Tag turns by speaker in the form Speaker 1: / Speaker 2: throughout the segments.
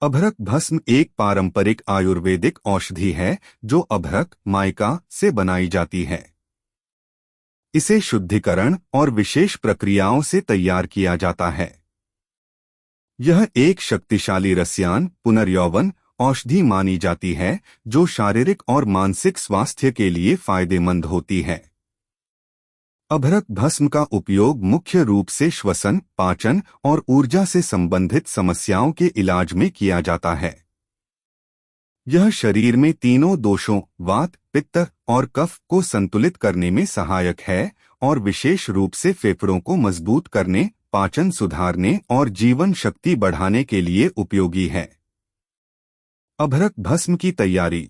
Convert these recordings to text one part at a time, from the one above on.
Speaker 1: अभ्रक भस्म एक पारंपरिक आयुर्वेदिक औषधि है जो अभ्रक माइका से बनाई जाती है। इसे शुद्धिकरण और विशेष प्रक्रियाओं से तैयार किया जाता है। यह एक शक्तिशाली रसायन पुनर्यौवन औषधि मानी जाती है जो शारीरिक और मानसिक स्वास्थ्य के लिए फायदेमंद होती है। अभ्रक भस्म का उपयोग मुख्य रूप से श्वसन, पाचन और ऊर्जा से संबंधित समस्याओं के इलाज में किया जाता है। यह शरीर में तीनों दोषों वात, पित्त और कफ को संतुलित करने में सहायक है और विशेष रूप से फेफड़ों को मजबूत करने, पाचन सुधारने और जीवन शक्ति बढ़ाने के लिए उपयोगी है। अभ्रक भस्म की तैयारी।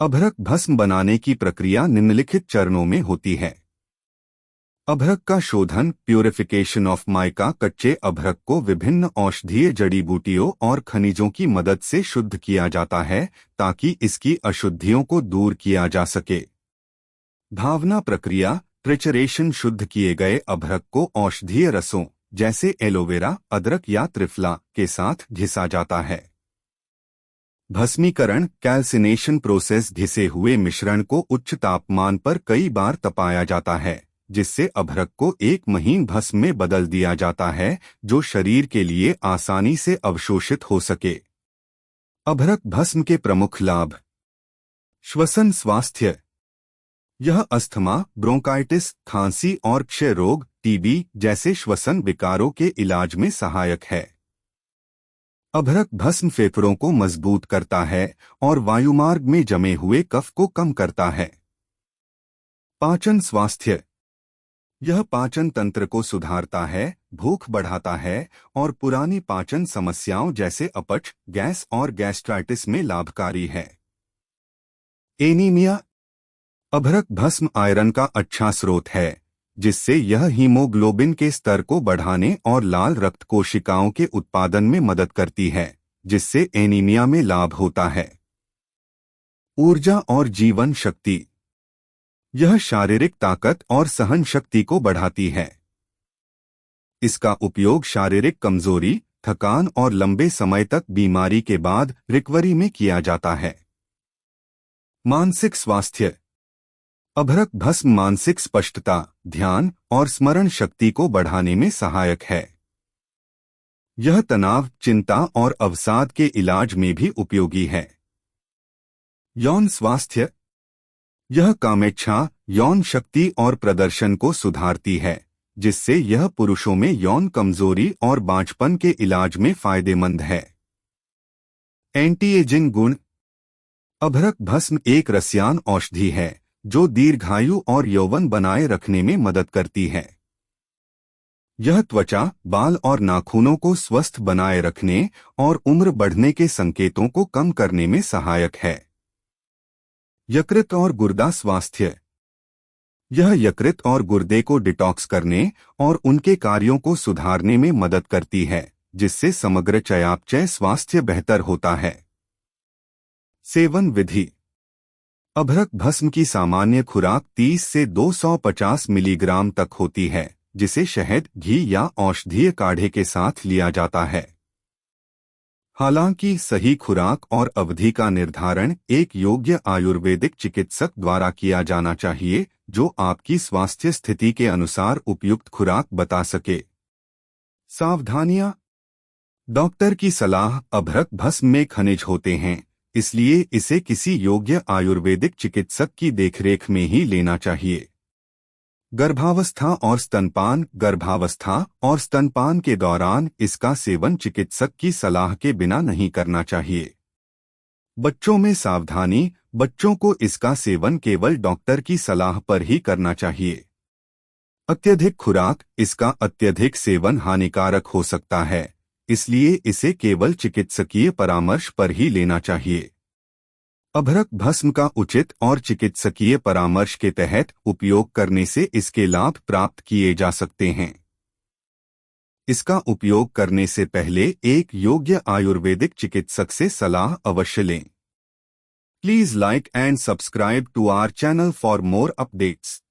Speaker 1: अभ्रक भस्म बनाने की प्रक्रिया निम्नलिखित चरणों में होती है। अभ्रक का शोधन प्यूरिफिकेशन ऑफ माइका। कच्चे अभ्रक को विभिन्न औषधीय जड़ी बूटियों और खनिजों की मदद से शुद्ध किया जाता है ताकि इसकी अशुद्धियों को दूर किया जा सके। भावना प्रक्रिया ट्रिचरेशन। शुद्ध किए गए अभ्रक को औषधीय रसों जैसे एलोवेरा, अदरक या त्रिफला के साथ घिसा जाता है। भस्मीकरण कैल्सिनेशन प्रोसेस। घिसे हुए मिश्रण को उच्च तापमान पर कई बार तपाया जाता है जिससे अभ्रक को एक महीन भस्म में बदल दिया जाता है जो शरीर के लिए आसानी से अवशोषित हो सके। अभ्रक भस्म के प्रमुख लाभ। श्वसन स्वास्थ्य। यह अस्थमा, ब्रोंकाइटिस, खांसी और क्षय रोग टीबी जैसे श्वसन विकारों के इलाज में सहायक है। अभ्रक भस्म फेफड़ों को मजबूत करता है और वायुमार्ग में जमे हुए कफ को कम करता है। पाचन स्वास्थ्य। यह पाचन तंत्र को सुधारता है, भूख बढ़ाता है और पुरानी पाचन समस्याओं जैसे अपच, गैस और गैस्ट्राइटिस में लाभकारी है। एनीमिया। अभ्रक भस्म आयरन का अच्छा स्रोत है जिससे यह हीमोग्लोबिन के स्तर को बढ़ाने और लाल रक्त कोशिकाओं के उत्पादन में मदद करती है जिससे एनीमिया में लाभ होता है। ऊर्जा और जीवन शक्ति। यह शारीरिक ताकत और सहन शक्ति को बढ़ाती है। इसका उपयोग शारीरिक कमजोरी, थकान और लंबे समय तक बीमारी के बाद रिकवरी में किया जाता है। मानसिक स्वास्थ्य। अभ्रक भस्म मानसिक स्पष्टता, ध्यान और स्मरण शक्ति को बढ़ाने में सहायक है। यह तनाव, चिंता और अवसाद के इलाज में भी उपयोगी है। यौन स्वास्थ्य। यह कामेच्छा, यौन शक्ति और प्रदर्शन को सुधारती है जिससे यह पुरुषों में यौन कमजोरी और बांझपन के इलाज में फायदेमंद है। एंटी एजिंग गुण। अभ्रक भस्म एक रसायन औषधि है जो दीर्घायु और यौवन बनाए रखने में मदद करती है। यह त्वचा, बाल और नाखूनों को स्वस्थ बनाए रखने और उम्र बढ़ने के संकेतों को कम करने में सहायक है। यकृत और गुर्दा स्वास्थ्य। यह यकृत और गुर्दे को डिटॉक्स करने और उनके कार्यों को सुधारने में मदद करती है जिससे समग्र चयापचय स्वास्थ्य बेहतर होता है। सेवन विधि। अभ्रक भस्म की सामान्य खुराक 30 से 250 मिलीग्राम तक होती है जिसे शहद, घी या औषधीय काढ़े के साथ लिया जाता है। हालांकि सही खुराक और अवधि का निर्धारण एक योग्य आयुर्वेदिक चिकित्सक द्वारा किया जाना चाहिए जो आपकी स्वास्थ्य स्थिति के अनुसार उपयुक्त खुराक बता सके। सावधानियां। डॉक्टर की सलाह। अभ्रक भस्म में खनिज होते हैं इसलिए इसे किसी योग्य आयुर्वेदिक चिकित्सक की देखरेख में ही लेना चाहिए। गर्भावस्था और स्तनपान। गर्भावस्था और स्तनपान के दौरान इसका सेवन चिकित्सक की सलाह के बिना नहीं करना चाहिए। बच्चों में सावधानी। बच्चों को इसका सेवन केवल डॉक्टर की सलाह पर ही करना चाहिए। अत्यधिक खुराक। इसका अत्यधिक सेवन हानिकारक हो सकता है इसलिए इसे केवल चिकित्सकीय परामर्श पर ही लेना चाहिए। अभ्रक भस्म का उचित और चिकित्सकीय परामर्श के तहत उपयोग करने से इसके लाभ प्राप्त किए जा सकते हैं। इसका उपयोग करने से पहले एक योग्य आयुर्वेदिक चिकित्सक से सलाह अवश्य लें। Please like and subscribe to our channel for more updates.